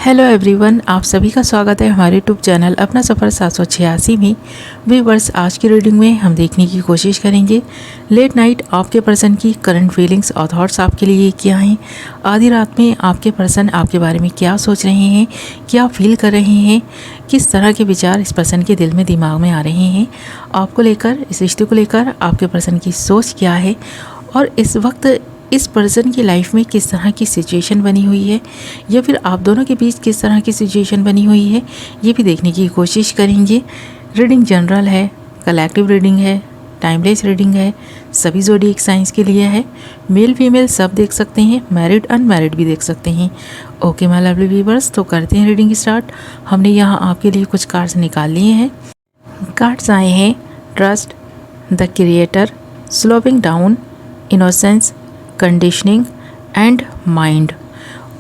Hello everyone, आप सभी का स्वागत है हमारे यूट्यूब चैनल अपना सफ़र 786 में। व्यूअर्स, आज की रीडिंग में हम देखने की कोशिश करेंगे लेट नाइट आपके पर्सन की करंट फीलिंग्स और थॉट्स आपके लिए क्या हैं। आधी रात में आपके पर्सन आपके बारे में क्या सोच रहे हैं, क्या फील कर रहे हैं, किस तरह के विचार इस पर्सन के दिल में दिमाग में आ रहे हैं, आपको लेकर, इस रिश्ते को लेकर आपके पर्सन की सोच क्या है और इस वक्त इस पर्सन की लाइफ में किस तरह की सिचुएशन बनी हुई है या फिर आप दोनों के बीच किस तरह की सिचुएशन बनी हुई है, ये भी देखने की कोशिश करेंगे। रीडिंग जनरल है, कलेक्टिव रीडिंग है, टाइमलेस रीडिंग है, सभी ज़ोडिएक साइंस के लिए है। मेल फीमेल सब देख सकते हैं, मैरिड अनमैरिड भी देख सकते हैं। ओके माय लवली व्यूअर्स, तो करते हैं रीडिंग स्टार्ट। हमने यहाँ आपके लिए कुछ कार्ड्स निकाल लिए हैं। कार्ड्स आए हैं trust, the creator, slowing down, innocence, conditioning and mind.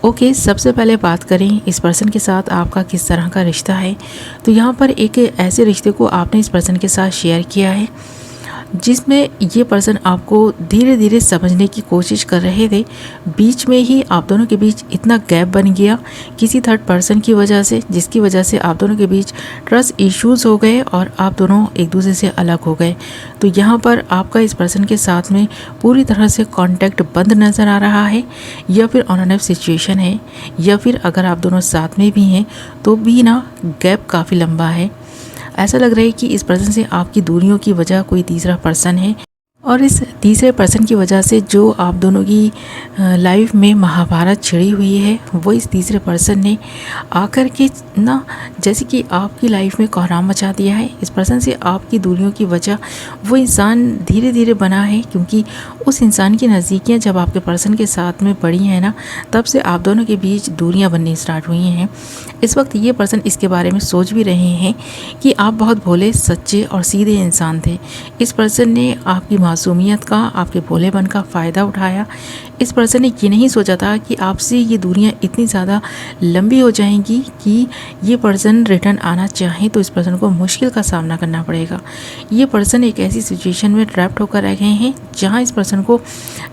Okay, सबसे पहले बात करें इस पर्सन के साथ आपका किस तरह का रिश्ता है। तो यहाँ पर एक ऐसे रिश्ते को आपने इस पर्सन के साथ शेयर किया है जिसमें ये पर्सन आपको धीरे धीरे समझने की कोशिश कर रहे थे। बीच में ही आप दोनों के बीच इतना गैप बन गया किसी थर्ड पर्सन की वजह से, जिसकी वजह से आप दोनों के बीच ट्रस्ट इश्यूज़ हो गए और आप दोनों एक दूसरे से अलग हो गए। तो यहाँ पर आपका इस पर्सन के साथ में पूरी तरह से कांटेक्ट बंद नज़र आ रहा है, या फिर ऑन एंड ऑफ सिचुएशन है, या फिर अगर आप दोनों साथ में भी हैं तो भी ना गैप काफ़ी लंबा है। ऐसा लग रहा है कि इस पर्सन से आपकी दूरियों की वजह कोई तीसरा पर्सन है और इस तीसरे पर्सन की वजह से जो आप दोनों की लाइफ में महाभारत छिड़ी हुई है वो इस तीसरे पर्सन ने आकर के ना जैसे कि आपकी लाइफ में कोहराम मचा दिया है। इस पर्सन से आपकी दूरियों की वजह वो इंसान धीरे धीरे बना है, क्योंकि उस इंसान की नज़दीकियाँ जब आपके पर्सन के साथ में पड़ी हैं ना, तब से आप दोनों के बीच दूरियाँ बननी स्टार्ट हुई हैं। इस वक्त ये पर्सन इसके बारे में सोच भी रहे हैं कि आप बहुत भोले, सच्चे और सीधे इंसान थे। इस पर्सन ने आपकी मासूमियत का, आपके भोलेपन का फ़ायदा उठाया। इस पर्सन ने ये नहीं सोचा था कि आपसे ये दूरियां इतनी ज़्यादा लंबी हो जाएंगी कि ये पर्सन रिटर्न आना चाहे तो इस पर्सन को मुश्किल का सामना करना पड़ेगा। ये पर्सन एक ऐसी सिचुएशन में ट्रैप्ड होकर रह गए हैं जहां इस पर्सन को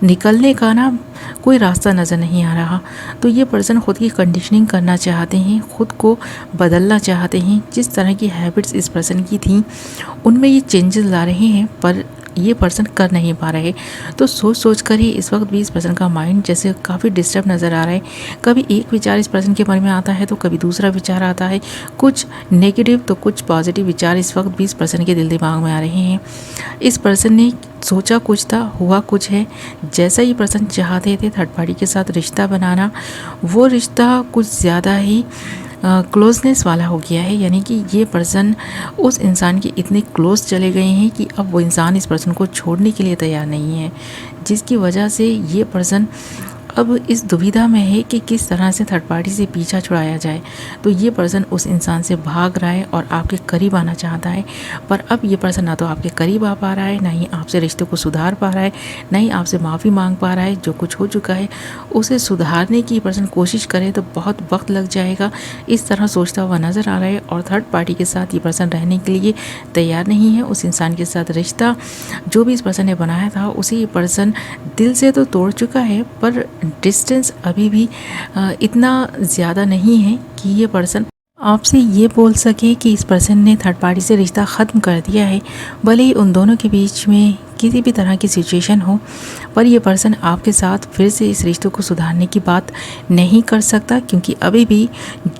निकलने का ना कोई रास्ता नज़र नहीं आ रहा। तो ये पर्सन ख़ुद की कंडीशनिंग करना चाहते हैं, ख़ुद को बदलना चाहते हैं। जिस तरह की हैबिट्स इस पर्सन की थी उनमें ये चेंजेस ला रहे हैं, पर ये पर्सन कर नहीं पा रहे। तो सोच सोच कर ही इस वक्त भी इस पर्सन का माइंड जैसे काफ़ी डिस्टर्ब नज़र आ रहा है। कभी एक विचार इस पर्सन के मन में आता है तो कभी दूसरा विचार आता है, कुछ नेगेटिव तो कुछ पॉजिटिव विचार इस वक्त भी इस पर्सन के दिल दिमाग में आ रहे हैं। इस पर्सन ने सोचा कुछ था, हुआ कुछ है। जैसा ये पर्सन चाहते थे थर्ड पार्टी के साथ रिश्ता बनाना, वो रिश्ता कुछ ज़्यादा ही क्लोजनेस वाला हो गया है। यानी कि ये पर्सन उस इंसान के इतने क्लोज चले गए हैं कि अब वो इंसान इस पर्सन को छोड़ने के लिए तैयार नहीं है, जिसकी वजह से ये पर्सन अब इस दुविधा में है कि किस तरह से थर्ड पार्टी से पीछा छुड़ाया जाए। तो ये पर्सन उस इंसान से भाग रहा है और आपके करीब आना चाहता है, पर अब ये पर्सन ना तो आपके करीब आ पा रहा है, ना ही आपसे रिश्ते को सुधार पा रहा है, ना ही आपसे माफ़ी मांग पा रहा है। जो कुछ हो चुका है उसे सुधारने की पर्सन कोशिश करे तो बहुत वक्त लग जाएगा, इस तरह सोचता हुआ नज़र आ रहा है। और थर्ड पार्टी के साथ ये पर्सन रहने के लिए तैयार नहीं है। उस इंसान के साथ रिश्ता जो भी इस पर्सन ने बनाया था उसे ये पर्सन दिल से तो तोड़ चुका है, पर डिस्टेंस अभी भी इतना ज़्यादा नहीं है कि ये पर्सन आपसे ये बोल सके कि इस पर्सन ने थर्ड पार्टी से रिश्ता ख़त्म कर दिया है। भले ही उन दोनों के बीच में किसी भी तरह की सिचुएशन हो, पर ये पर्सन आपके साथ फिर से इस रिश्ते को सुधारने की बात नहीं कर सकता, क्योंकि अभी भी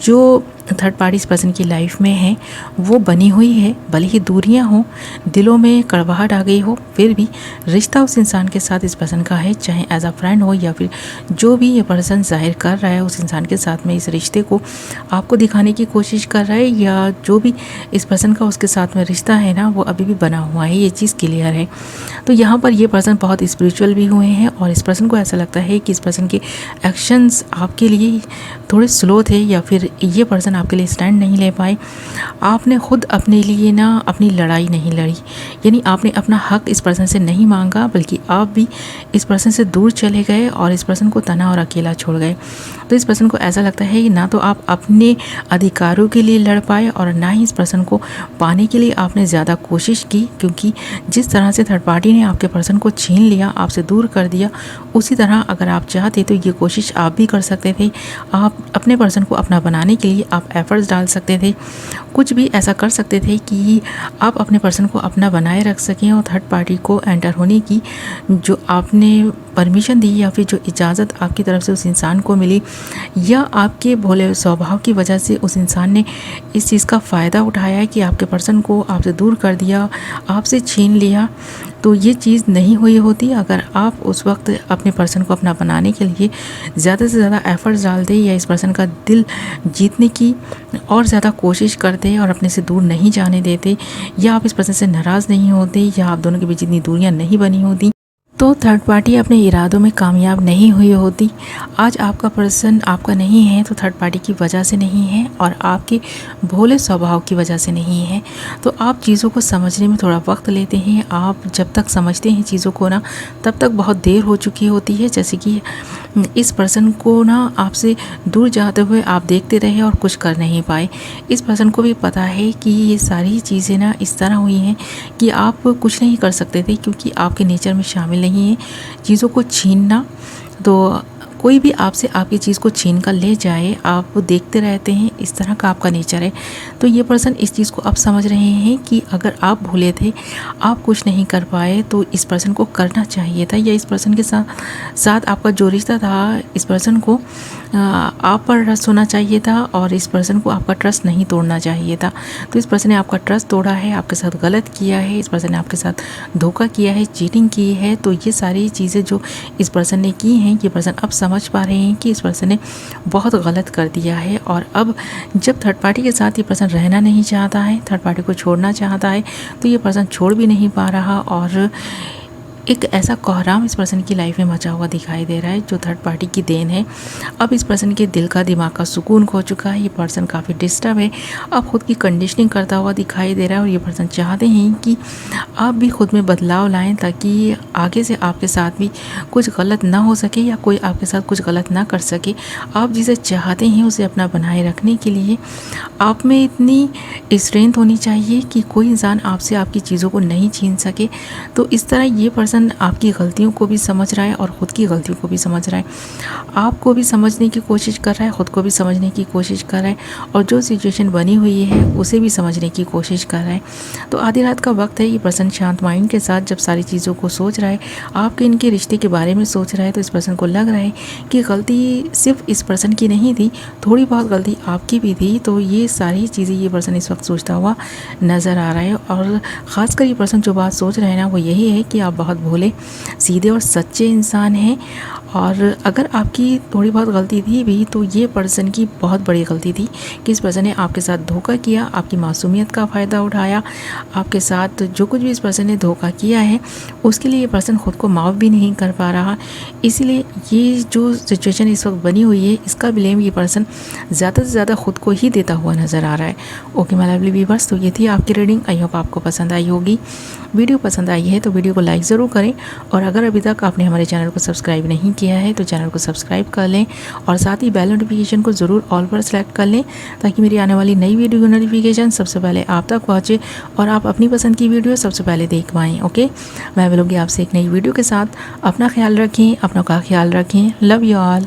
जो थर्ड पार्टी इस पर्सन की लाइफ में है वो बनी हुई है। भले ही दूरियां हों, दिलों में कड़वाहट आ गई हो, फिर भी रिश्ता उस इंसान के साथ इस पर्सन का है, चाहे एज अ फ्रेंड हो या फिर जो भी ये पर्सन जाहिर कर रहा है उस इंसान के साथ में इस रिश्ते को आपको दिखाने की कोशिश कर रहा है, या जो भी इस पर्सन का उसके साथ में रिश्ता है ना वो अभी भी बना हुआ है, ये चीज़ क्लियर है। तो यहाँ पर ये पर्सन बहुत स्पिरिचुअल भी हुए हैं और इस पर्सन को ऐसा लगता है कि इस पर्सन के एक्शंस आपके लिए थोड़े स्लो थे, या फिर ये पर्सन आपके लिए स्टैंड नहीं ले पाए। आपने खुद अपने लिए ना अपनी लड़ाई नहीं लड़ी, यानी आपने अपना हक इस पर्सन से नहीं मांगा, बल्कि आप भी इस पर्सन से दूर चले गए और इस पर्सन को तना और अकेला छोड़ गए। तो इस पर्सन को ऐसा लगता है कि ना तो आप अपने अधिकारों के लिए लड़ पाए और ना ही इस पर्सन को पाने के लिए आपने ज़्यादा कोशिश की, क्योंकि जिस तरह से थर्ड पार्टी ने आपके पर्सन को छीन लिया, आपसे दूर कर दिया, उसी तरह अगर आप चाहते तो ये कोशिश आप भी कर सकते थे। आप अपने पर्सन को अपना बनाने के लिए आप एफर्ट्स डाल सकते थे, कुछ भी ऐसा कर सकते थे कि आप अपने पर्सन को अपना बनाए रख सकें और थर्ड पार्टी को एंटर होने की जो आपने परमिशन दी या फिर जो इजाज़त आपकी तरफ से उस इंसान को मिली, या आपके भोले स्वभाव की वजह से उस इंसान ने इस चीज़ का फ़ायदा उठाया कि आपके पर्सन को आपसे दूर कर दिया, आपसे छीन लिया, तो ये चीज़ नहीं हुई होती अगर आप उस वक्त अपने पर्सन को अपना बनाने के लिए ज़्यादा से ज़्यादा एफर्ट्स डालते या इस पर्सन का दिल जीतने की और ज़्यादा कोशिश करते और अपने से दूर नहीं जाने देते, या आप इस पर्सन से नाराज़ नहीं होते, या आप दोनों के बीच इतनी दूरियां नहीं बनी होती, तो थर्ड पार्टी अपने इरादों में कामयाब नहीं हुई होती। आज आपका पर्सन आपका नहीं है तो थर्ड पार्टी की वजह से नहीं है और आपके भोले स्वभाव की वजह से नहीं है। तो आप चीज़ों को समझने में थोड़ा वक्त लेते हैं। आप जब तक समझते हैं चीज़ों को ना, तब तक बहुत देर हो चुकी होती है। जैसे कि इस पर्सन को ना आपसे दूर जाते हुए आप देखते रहे और कुछ कर नहीं पाए। इस पर्सन को भी पता है कि ये सारी चीज़ें ना इस तरह हुई हैं कि आप कुछ नहीं कर सकते थे, क्योंकि आपके नेचर में शामिल नहीं है चीज़ों को छीनना। तो कोई भी आपसे आपकी चीज़ को छीन कर ले जाए, आप देखते रहते हैं, इस तरह का आपका नेचर है। तो ये पर्सन इस चीज़ को अब समझ रहे हैं कि अगर आप भूले थे, आप कुछ नहीं कर पाए, तो इस पर्सन को करना चाहिए था, या इस पर्सन के साथ आपका जो रिश्ता था, इस पर्सन को आप पर ट्रस्ट होना चाहिए था और इस पर्सन को आपका ट्रस्ट नहीं तोड़ना चाहिए था। तो इस पर्सन ने आपका ट्रस्ट तोड़ा है, आपके साथ गलत किया है, इस पर्सन ने आपके साथ धोखा किया है, चीटिंग की है। तो ये सारी चीज़ें जो इस पर्सन ने की हैं, ये पर्सन अब समझ पा रहे हैं कि इस पर्सन ने बहुत गलत कर दिया है। और अब जब थर्ड पार्टी के साथ ये पर्सन रहना नहीं चाहता है, थर्ड पार्टी को छोड़ना चाहता है, तो ये पर्सन छोड़ भी नहीं पा रहा और एक ऐसा कोहराम इस पर्सन की लाइफ में मचा हुआ दिखाई दे रहा है जो थर्ड पार्टी की देन है। अब इस पर्सन के दिल का दिमाग का सुकून खो चुका है। ये पर्सन काफ़ी डिस्टर्ब है, अब खुद की कंडीशनिंग करता हुआ दिखाई दे रहा है और ये पर्सन चाहते हैं कि आप भी खुद में बदलाव लाएं, ताकि आगे से आपके साथ भी कुछ गलत ना हो सके या कोई आपके साथ कुछ गलत ना कर सके। आप जिसे चाहते हैं उसे अपना बनाए रखने के लिए आप में इतनी स्ट्रेंथ होनी चाहिए कि कोई इंसान आपसे आपकी चीज़ों को नहीं छीन सके। तो इस तरह ये पर्सन आपकी गलतियों को भी समझ रहा है और ख़ुद की गलतियों को भी समझ रहा है, आपको भी समझने की कोशिश कर रहा है, ख़ुद को भी समझने की कोशिश कर रहा है और जो सिचुएशन बनी हुई है उसे भी समझने की कोशिश कर रहा है। तो आधी रात का वक्त है, ये पर्सन शांत माइंड के साथ जब सारी चीज़ों को सोच रहा है, आपके इनके रिश्ते के बारे में सोच रहा है, तो इस पर्सन को लग रहा है कि गलती सिर्फ इस पर्सन की नहीं थी, थोड़ी बहुत गलती आपकी भी थी। तो ये सारी चीज़ें ये पर्सन इस वक्त सोचता हुआ नज़र आ रहा है और ख़ासकर ये पर्सन जो बात सोच रहे हैं ना, वो यही है कि आप बहुत भोले सीधे और सच्चे इंसान हैं और अगर आपकी थोड़ी बहुत गलती थी भी तो ये पर्सन की बहुत बड़ी गलती थी कि इस पर्सन ने आपके साथ धोखा किया, आपकी मासूमियत का फ़ायदा उठाया, आपके साथ जो कुछ भी इस पर्सन ने धोखा किया है उसके लिए ये पर्सन ख़ुद को माफ़ भी नहीं कर पा रहा। इसीलिए ये जो सिचुएशन इस वक्त बनी हुई है इसका ब्लेम ये पर्सन ज़्यादा से ज़्यादा ख़ुद को ही देता हुआ नज़र आ रहा है। ओके माय लवली व्यूअर्स, तो ये थी आपकी रीडिंग। आई होप आपको पसंद आई होगी। वीडियो पसंद आई है तो वीडियो को लाइक ज़रूर करें और अगर अभी तक आपने हमारे चैनल को सब्सक्राइब नहीं किया है तो चैनल को सब्सक्राइब कर लें और साथ ही बेल नोटिफिकेशन को ज़रूर ऑल पर सेलेक्ट कर लें ताकि मेरी आने वाली नई वीडियो की नोटिफिकेशन सबसे पहले आप तक पहुँचे और आप अपनी पसंद की वीडियो सबसे पहले देख पाएँ। ओके, मैं मिलूँगी आपसे एक नई वीडियो के साथ। अपना ख्याल रखें, अपनों का ख्याल रखें। Love you all.